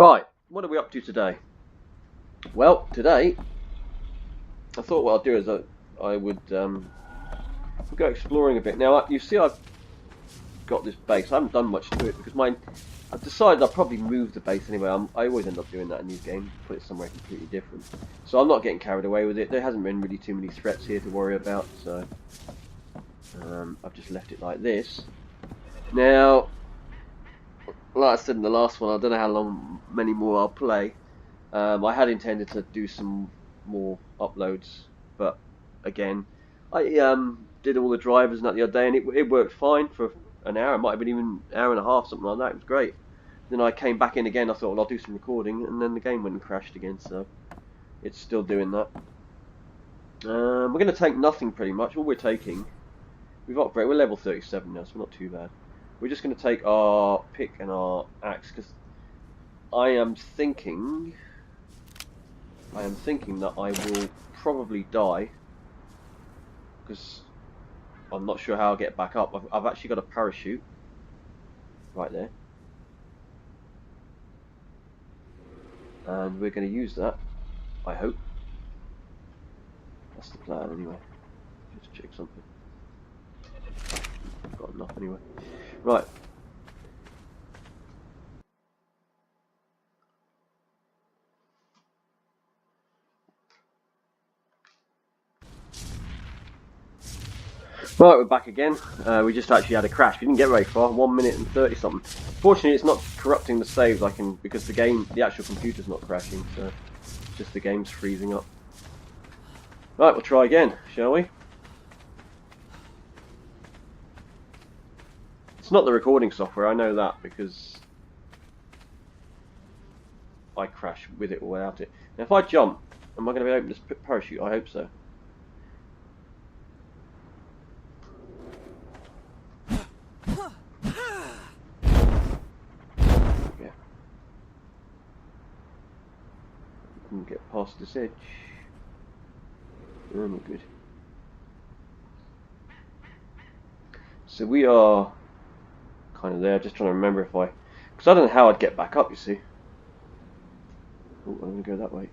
Right, what are we up to today? Well, today I thought what I'd do is I would go exploring a bit. Now you see I've got this base. I haven't done much to it because I've decided I'll probably move the base anyway. I always end up doing that in these games, put it somewhere completely different. So I'm not getting carried away with it. There hasn't been really too many threats here to worry about, so I've just left it like this. Now, like I said in the last one, I don't know how many more I'll play. I had intended to do some more uploads, but again, I did all the drivers and that the other day, and it worked fine for an hour. It might have been even an hour and a half, something like that. It was great. Then I came back in again. I thought, well, I'll do some recording, and then the game went and crashed again. So it's still doing that. We're going to take nothing pretty much. All we're taking, we've upgraded. We're level 37 now, so we're not too bad. We're just going to take our pick and our axe because I am thinking that I will probably die because I'm not sure how I'll get back up. I've actually got a parachute right there, and we're going to use that, I hope. That's the plan anyway. Just check something. I've got enough anyway. Right. Right, we're back again. We just actually had a crash. We didn't get very far, 1 minute and 30 something. Fortunately, it's not corrupting the saves. Because the actual computer's not crashing, so it's just the game's freezing up. Right, we'll try again, shall we? It's not the recording software, I know that, because I crash with it or without it. Now, if I jump, am I going to be able to open this parachute? I hope so. Can get past this edge. Oh, good. So we are kind of there. Just trying to remember because I don't know how I'd get back up. You see. Oh, I'm going to go that way.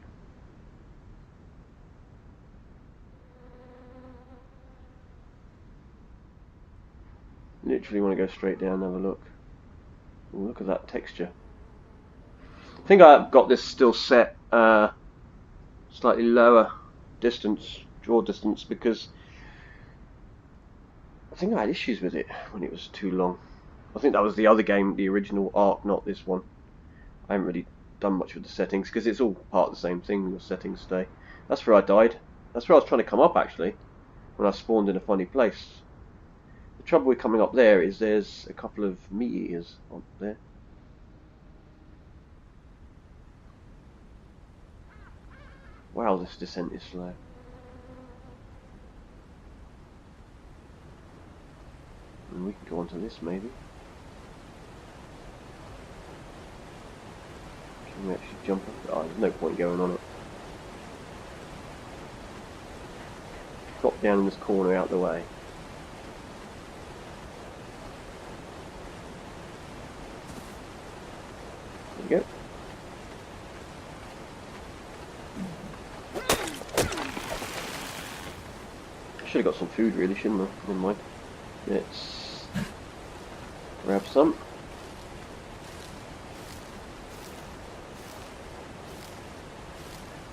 Literally want to go straight down and have a look. Oh, look at that texture. I think I've got this still set slightly lower draw distance, because I think I had issues with it when it was too long. I think that was the other game, the original ARK, not this one. I haven't really done much with the settings because it's all part of the same thing. Your settings stay. That's where I died. That's where I was trying to come up actually, when I spawned in a funny place. The trouble with coming up there is there's a couple of meat eaters up there. Wow, this descent is slow. And we can go onto this maybe. Can we actually jump up? Oh, there's no point going on it. Drop down in this corner out the way. There we go. Should have got some food really, shouldn't I? Never mind. Let's grab some.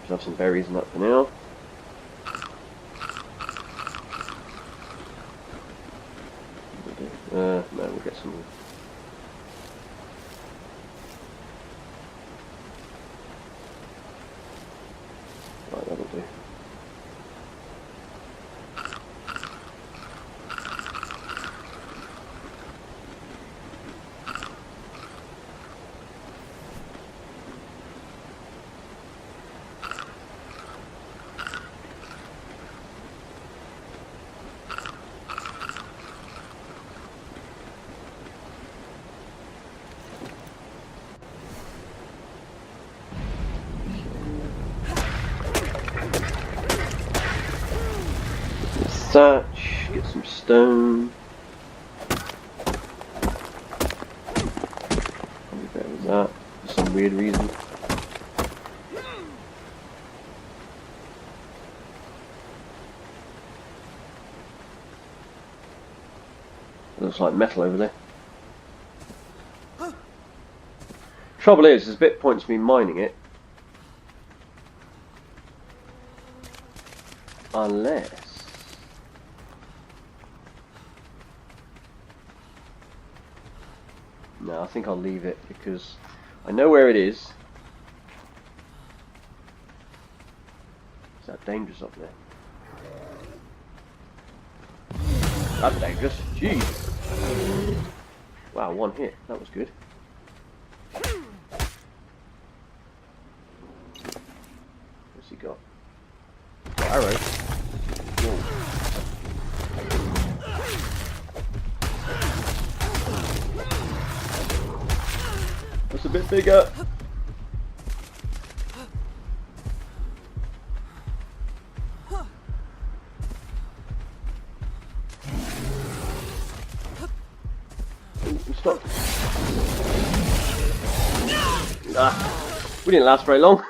Should have some berries and that for now. No, we'll get some more. Right, that'll do. Thatch, get some stone. Probably better with that. some weird reason. Looks like metal over there. Trouble is, there's a bit points me mining it. Unless... No, I think I'll leave it because I know where it is. Is that dangerous up there? That's dangerous. Jeez. Wow, one hit. That was good. What's he got? Arrow. Whoa. That's a bit bigger. Stop. We didn't last very long.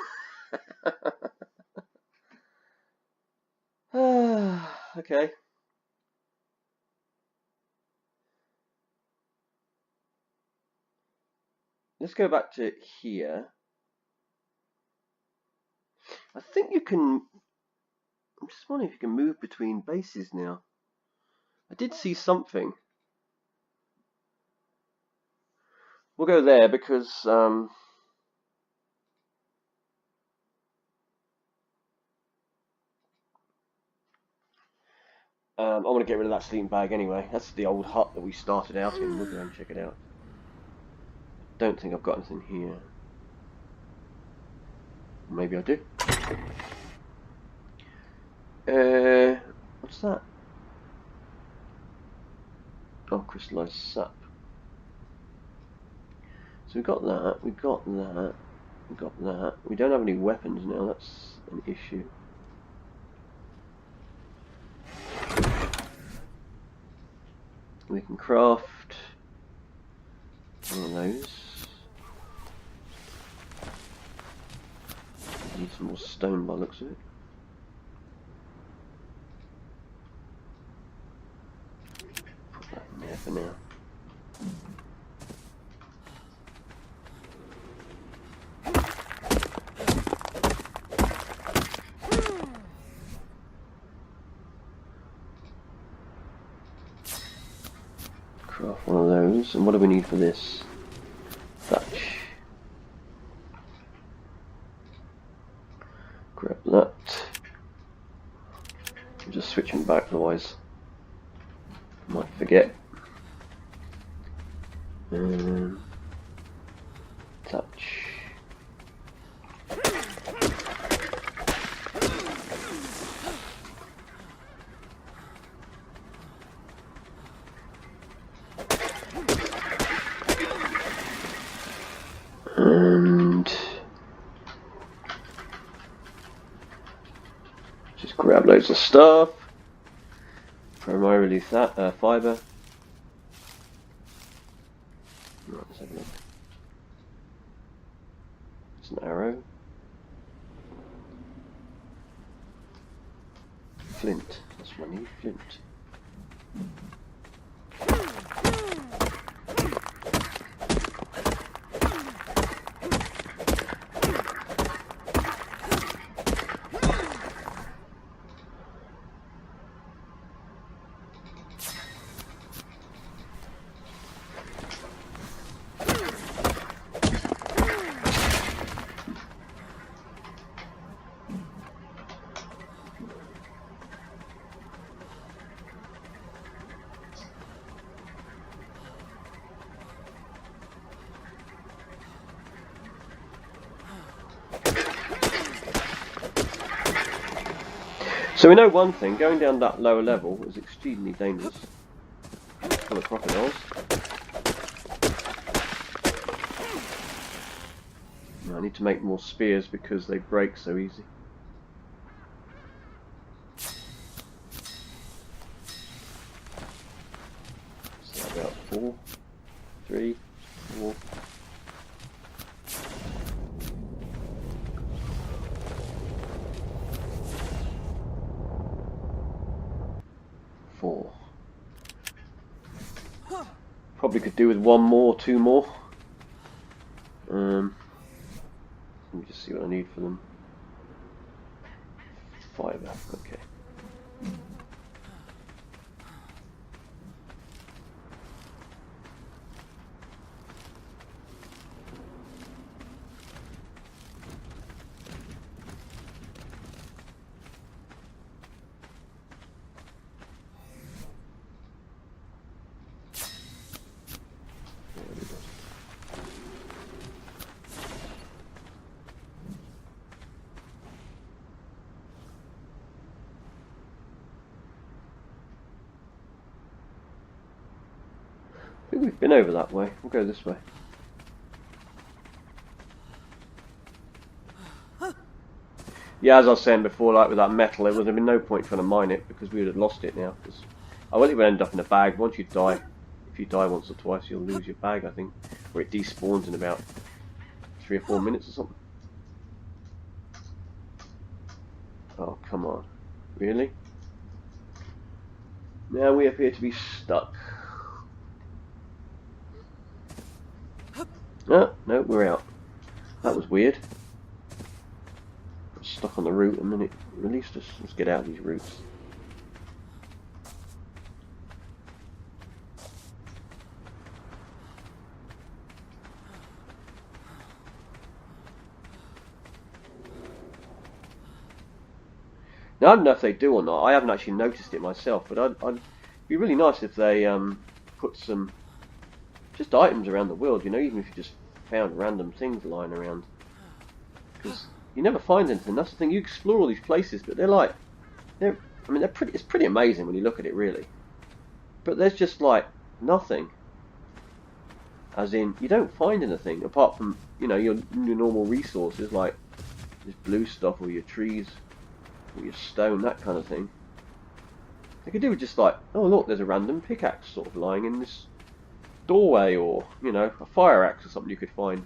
Okay. Let's go back to here. I think you can... I'm just wondering if you can move between bases now. I did see something. We'll go there because I'm going to get rid of that sleeping bag anyway. That's the old hut that we started out in. We'll go and check it out. Don't think I've got anything here. Maybe I do. What's that? Oh, crystallized sap. So we got that, we got that, we got that. We don't have any weapons now, that's an issue. We can craft one of those. Need some more stone by the looks of it. Put that in there for now. Craft one of those. And what do we need for this? Thatch. Grab that. I'm just switching back, otherwise I might forget. Touch. And just grab loads of stuff. Primarily that fiber. Right, let's have a look. It's an arrow. Flint. That's what I need. Flint. So we know one thing, going down that lower level is extremely dangerous. Full of crocodiles. I need to make more spears because they break so easy. So about 4, 3, 4. Probably could do with one more, two more. Let me just see what I need for them. Fibre, okay. I think we've been over that way. We'll go this way. Yeah, as I was saying before, like with that metal, there would have been no point trying to mine it because we would have lost it now. Because I won't even end up in a bag. Once you die, if you die once or twice, you'll lose your bag, I think, or it despawns in about 3 or 4 minutes or something. Oh, come on. Really? Now we appear to be stuck. No, no, we're out. That was weird. Stuck on the route and then it released us. Let's get out of these routes. Now, I don't know if they do or not. I haven't actually noticed it myself, but I'd be really nice if they put some just items around the world, you know, even if you just found random things lying around. Because you never find anything. That's the thing. You explore all these places, but I mean, it's pretty amazing when you look at it, really. But there's just like nothing. As in, you don't find anything apart from, you know, your normal resources like this blue stuff or your trees or your stone, that kind of thing. They could do with just like, oh look, there's a random pickaxe sort of lying in this doorway, or, you know, a fire axe or something you could find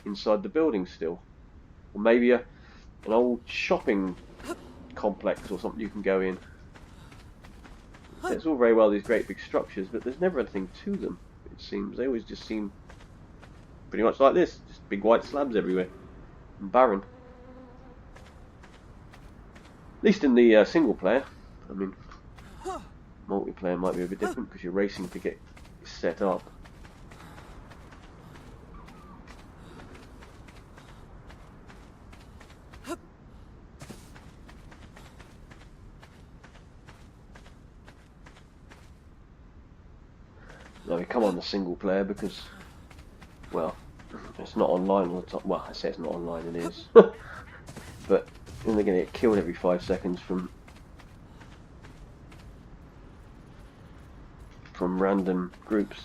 inside the building still. Or maybe an old shopping complex or something you can go in. It's all very well, these great big structures, but there's never anything to them, it seems. They always just seem pretty much like this, just big white slabs everywhere, and barren. At least in the single player. I mean, multiplayer might be a bit different because you're racing to get set up. Now we come on the single player because, well, it's not online all the time. Well, I say it's not online, it is. But then they're going to get killed every 5 seconds from random groups.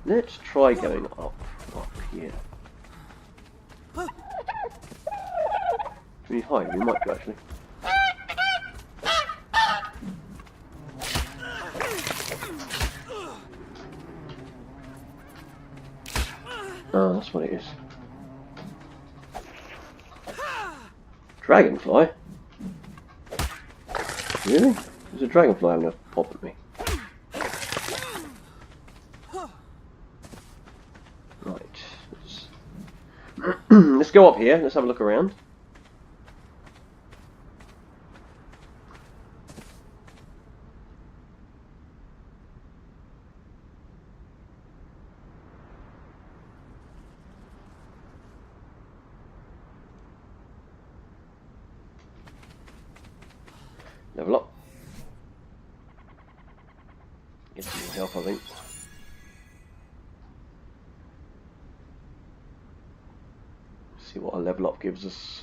Let's try going up here. Can you hide? You might do, actually. Oh, that's what it is. Dragonfly? Really? There's a dragonfly having a pop at me. Right. Let's go up here. Let's have a look around. Level up. Get some more health, I think. See what a level up gives us.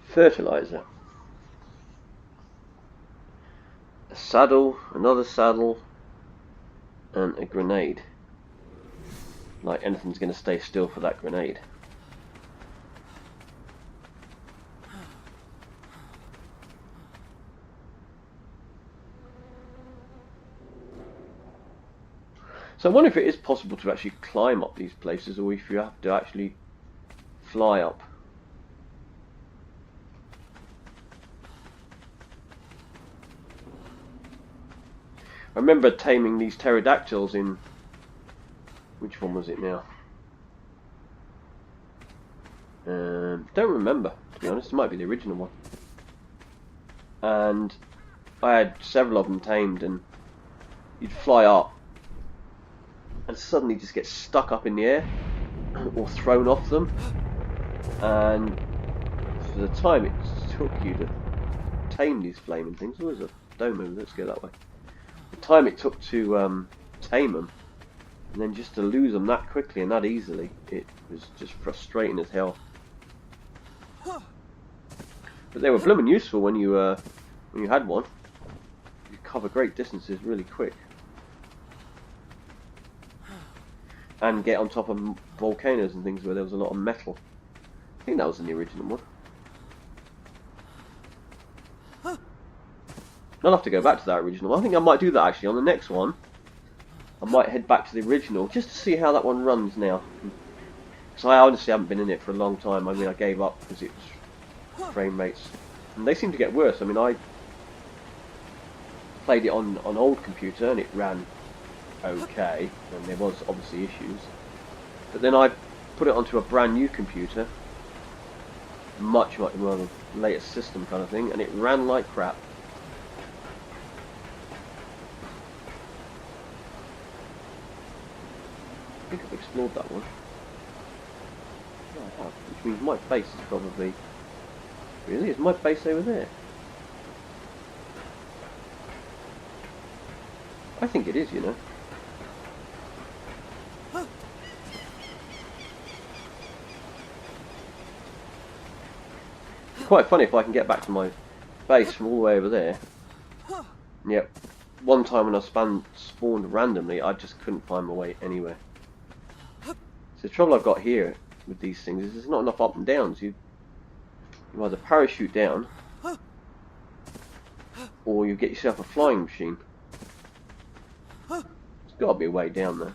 Fertilizer. A saddle, another saddle, and a grenade. Like anything's going to stay still for that grenade. So I wonder if it is possible to actually climb up these places, or if you have to actually fly up. I remember taming these pterodactyls in... Which one was it now? Don't remember, to be honest. It might be the original one. And I had several of them tamed, and you'd fly up and suddenly just get stuck up in the air or thrown off them. And for the time it took you to tame these flaming things, oh, there's a dome over, let's go that way. The time it took to tame them, and then just to lose them that quickly and that easily, it was just frustrating as hell. But they were blooming useful when you had one. You could cover great distances really quick, and get on top of volcanoes and things where there was a lot of metal. I think that was in the original one. I'll have to go back to that original one. I think I might do that actually on the next one. I might head back to the original just to see how that one runs now. Because I honestly haven't been in it for a long time. I mean, I gave up because it was frame rates, and they seem to get worse. I mean, I played it on an old computer and it ran okay, and there was obviously issues. But then I put it onto a brand new computer, much more the latest system kind of thing, and it ran like crap. I think I've explored that one. Yeah, I have, which means my base is probably... Really? Is my base over there? I think it is, you know. It's quite funny if I can get back to my base from all the way over there. Yep. One time when I spawned randomly, I just couldn't find my way anywhere. So the trouble I've got here with these things is there's not enough up and downs. You either parachute down, or you get yourself a flying machine. There's got to be a way down there.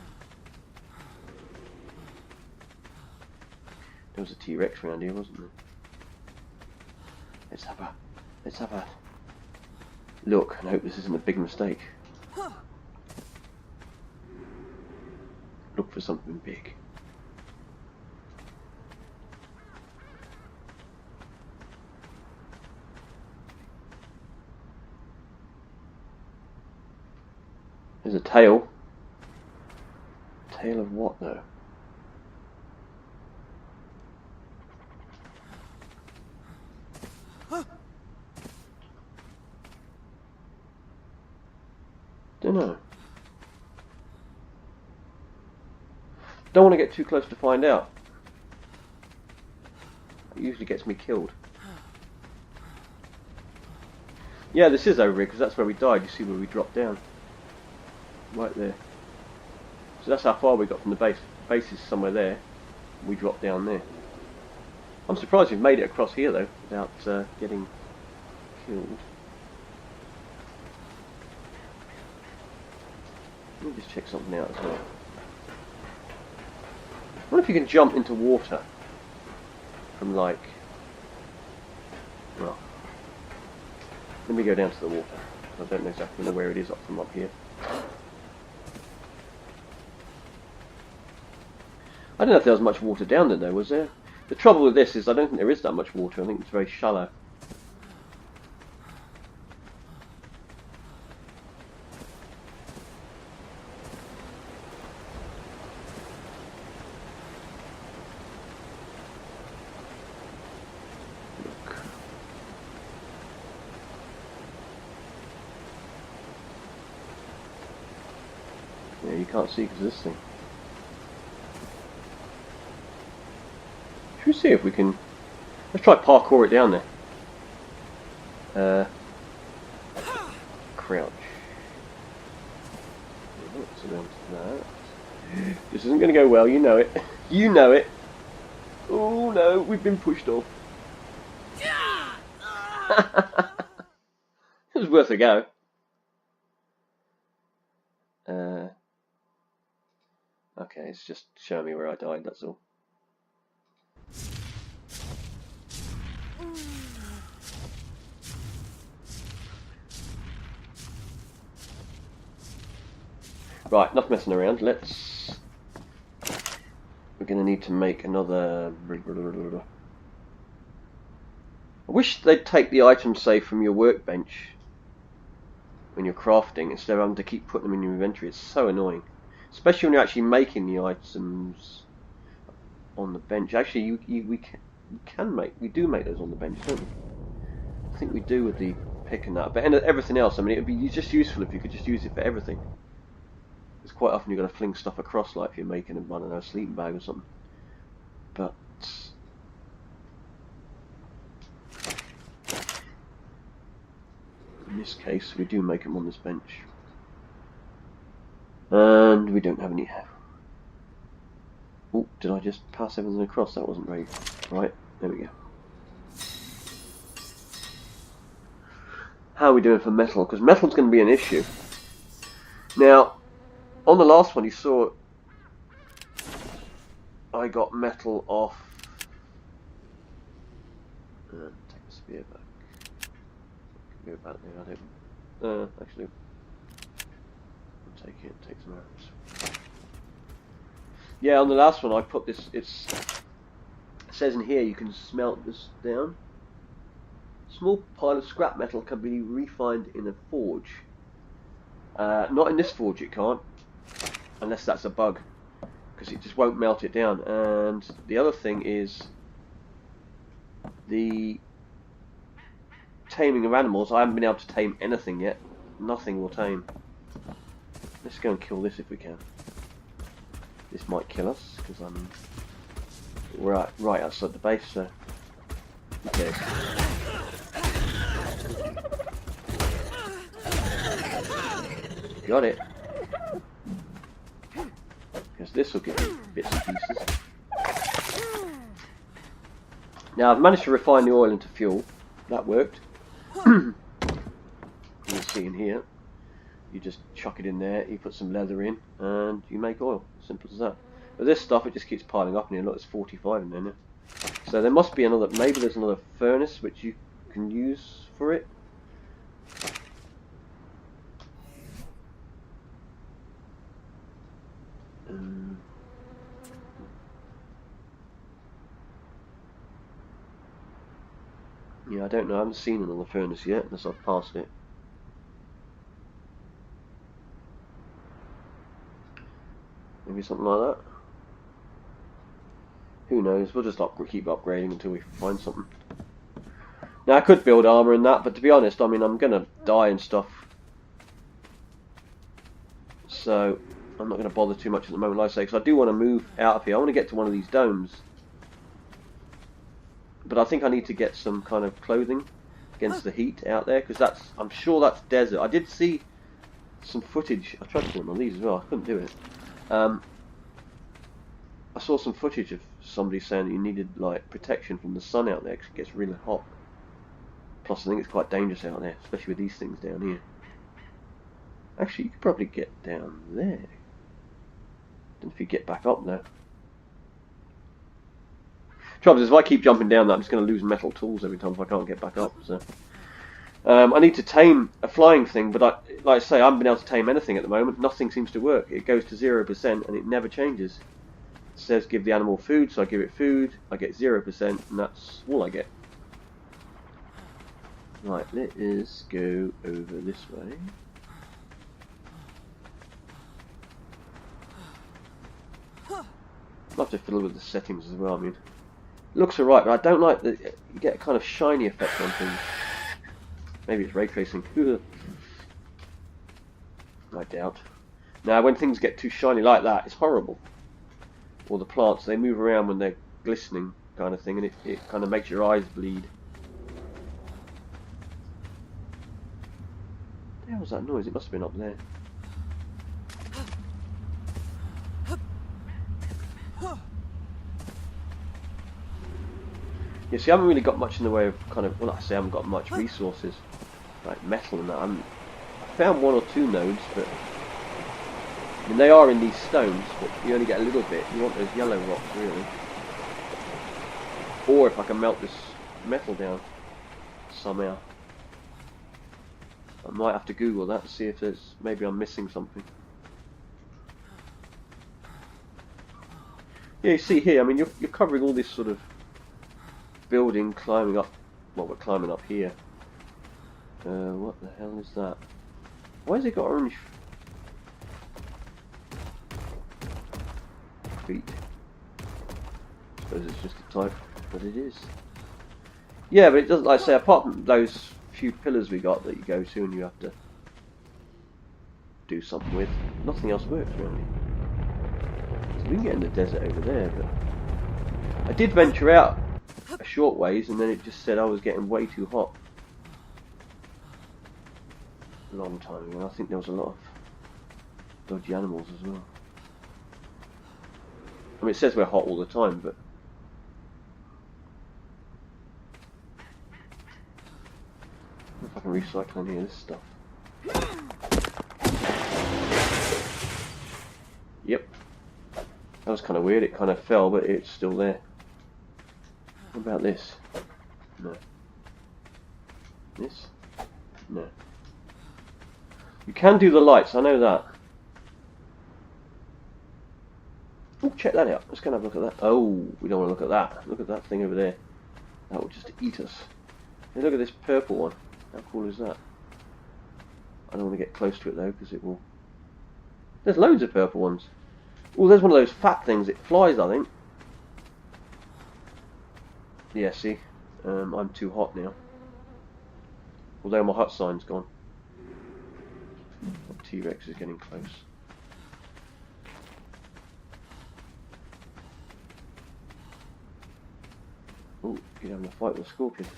There was a T-Rex around here, wasn't there? Let's have a look and hope this isn't a big mistake. Look for something big. There's a tail. Tail of what though? Don't know. Don't want to get too close to find out. It usually gets me killed. Yeah, this is over here because that's where we died. You see where we dropped down. Right there. So that's how far we got from the base. The base is somewhere there. We dropped down there. I'm surprised we've made it across here though, without getting killed. Let me just check something out as well. I wonder if you can jump into water from like... Well, let me go down to the water. I don't know exactly where it is up from up here. I don't know if there was much water down there though, was there? The trouble with this is I don't think there is that much water. I think it's very shallow. Look. Yeah, you can't see because of this thing. Should we see if we can... Let's try parkour it down there. Crouch. What's around that? This isn't going to go well, you know it. You know it. Oh no, we've been pushed off. It was worth a go. Okay, it's just showing me where I died, that's all. Right, enough messing around. Let's... We're going to need to make another... I wish they'd take the items, say, from your workbench when you're crafting, instead of having to keep putting them in your inventory. It's so annoying. Especially when you're actually making the items on the bench. Actually, we do make those on the bench, don't we? I think we do with the pick and that. But everything else, I mean, it would be just useful if you could just use it for everything. Because quite often you're going to fling stuff across, like if you're making a, I don't know, a sleeping bag or something. But in this case, we do make them on this bench. And we don't have any... Oh, did I just pass everything across? That wasn't very... Right, there we go. How are we doing for metal? Because metal's going to be an issue. Now, on the last one you saw... I got metal off... take the spear back. Go back there, I don't... actually... I'll take it, take some arrows. Yeah, on the last one I put this, it says in here you can smelt this down. Small pile of scrap metal can be refined in a forge. Not in this forge it can't, unless that's a bug, because it just won't melt it down. And the other thing is the taming of animals. I haven't been able to tame anything yet. Nothing will tame. Let's go and kill this if we can. This might kill us because I'm right outside the base, so okay. Got it. Because this will give me bits and pieces. Now I've managed to refine the oil into fuel. That worked. You'll see in here. You just chuck it in there, you put some leather in, and you make oil. Simple as that. But this stuff, it just keeps piling up in here. Look, there's 45 in there now. So there must be another, maybe there's another furnace which you can use for it. Yeah, I don't know. I haven't seen another furnace yet, unless I've passed it. Maybe something like that. Who knows? We'll just keep upgrading until we find something. Now I could build armor in that, but to be honest, I mean, I'm gonna die and stuff, so I'm not gonna bother too much at the moment. Like I say, because I do want to move out of here. I want to get to one of these domes, but I think I need to get some kind of clothing against the heat out there, because I'm sure that's desert. I did see some footage. I tried to do one of these as well. I couldn't do it. I saw some footage of somebody saying that you needed like protection from the sun out there because it gets really hot. Plus, I think it's quite dangerous out there, especially with these things down here. Actually, you could probably get down there. Don't know if you get back up there. Trouble is, if I keep jumping down that, I'm just going to lose metal tools every time if I can't get back up. So, I need to tame a flying thing, but like I say, I haven't been able to tame anything at the moment. Nothing seems to work. It goes to 0% and it never changes. It says give the animal food, so I give it food. I get 0%, and that's all I get. Right, let us go over this way. I'll have to fiddle with the settings as well. I mean, it looks alright, but I don't like that you get a kind of shiny effect on things. Maybe it's ray tracing. I doubt. Now, when things get too shiny like that, it's horrible. Or the plants, they move around when they're glistening, kind of thing, and it kind of makes your eyes bleed. What the hell was that noise? It must have been up there. Yeah, see, I haven't really got much in the way of kind of, well, I say I haven't got much resources, like metal and that. I found 1 or 2 nodes, but I mean, they are in these stones, but you only get a little bit. You want those yellow rocks, really. Or if I can melt this metal down somehow. I might have to Google that to see if there's, maybe I'm missing something. Yeah, you see here, I mean, you're covering all this sort of building, climbing up. Well, we're climbing up here. What the hell is that? Why has it got orange feet? I suppose it's just a type, but it is. Yeah, but it doesn't, like I say, apart from those few pillars we got that you go to and you have to do something with, nothing else works really. So we can get in the desert over there, but I did venture out a short ways and then it just said I was getting way too hot. A long time ago. I think there was a lot of dodgy animals as well. I mean, it says we're hot all the time, but I don't know if I can recycle any of this stuff. Yep. That was kind of weird. It kind of fell, but it's still there. What about this? No. This? No. You can do the lights, I know that. Oh, check that out. Let's go and have a look at that. Oh, we don't want to look at that. Look at that thing over there. That will just eat us. Hey, look at this purple one. How cool is that? I don't want to get close to it though, because it will... There's loads of purple ones. Oh, there's one of those fat things. It flies, I think. Yeah, see? I'm too hot now. Although my hot sign's gone. T-Rex is getting close. Oh, you're having a fight with a scorpion.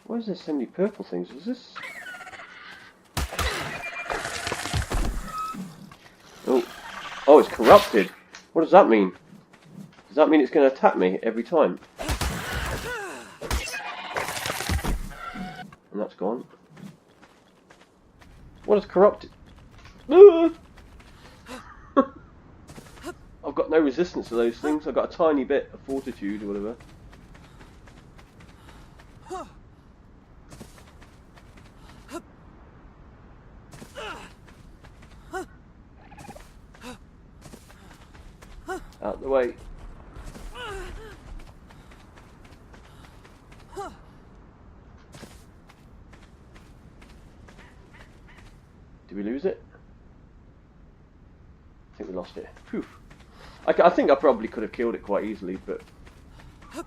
Why is there so many purple things? Is this... Oh, it's corrupted. What does that mean? Does that mean it's going to attack me every time? And that's gone. What is corrupted? I've got no resistance to those things. I've got a tiny bit of fortitude or whatever. Out the way. Did we lose it? I think we lost it. Phew. I think I probably could have killed it quite easily, but I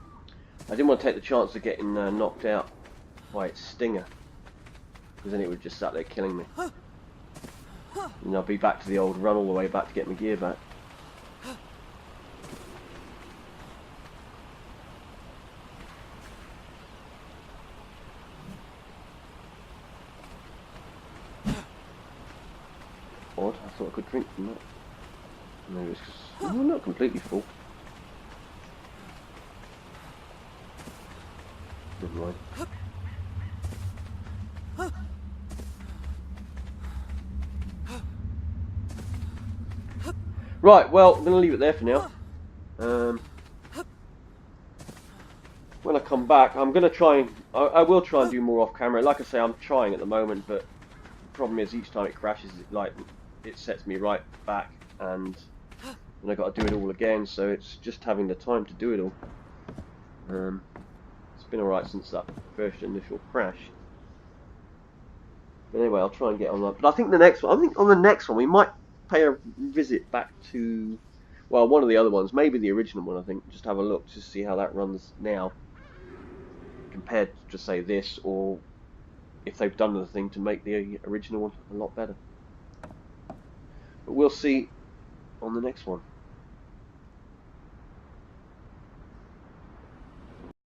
didn't want to take the chance of getting knocked out by its stinger, because then it would just sat there killing me. And I'll be back to the old run all the way back to get my gear back. Odd, I thought I could drink from that. Maybe it's because I'm not completely full. Never mind. Right, well, I'm going to leave it there for now. When I come back, I'm going to try and... I will try and do more off camera. Like I say, I'm trying at the moment, but the problem is each time it crashes, it sets me right back, and then I've got to do it all again, so it's just having the time to do it all. It's been alright since that first initial crash. But anyway, I'll try and get on that. But I think on the next one we might pay a visit back to, well, one of the other ones, maybe the original one, I think, just have a look to see how that runs now, compared to, say, this, or if they've done the thing to make the original one a lot better. But we'll see on the next one.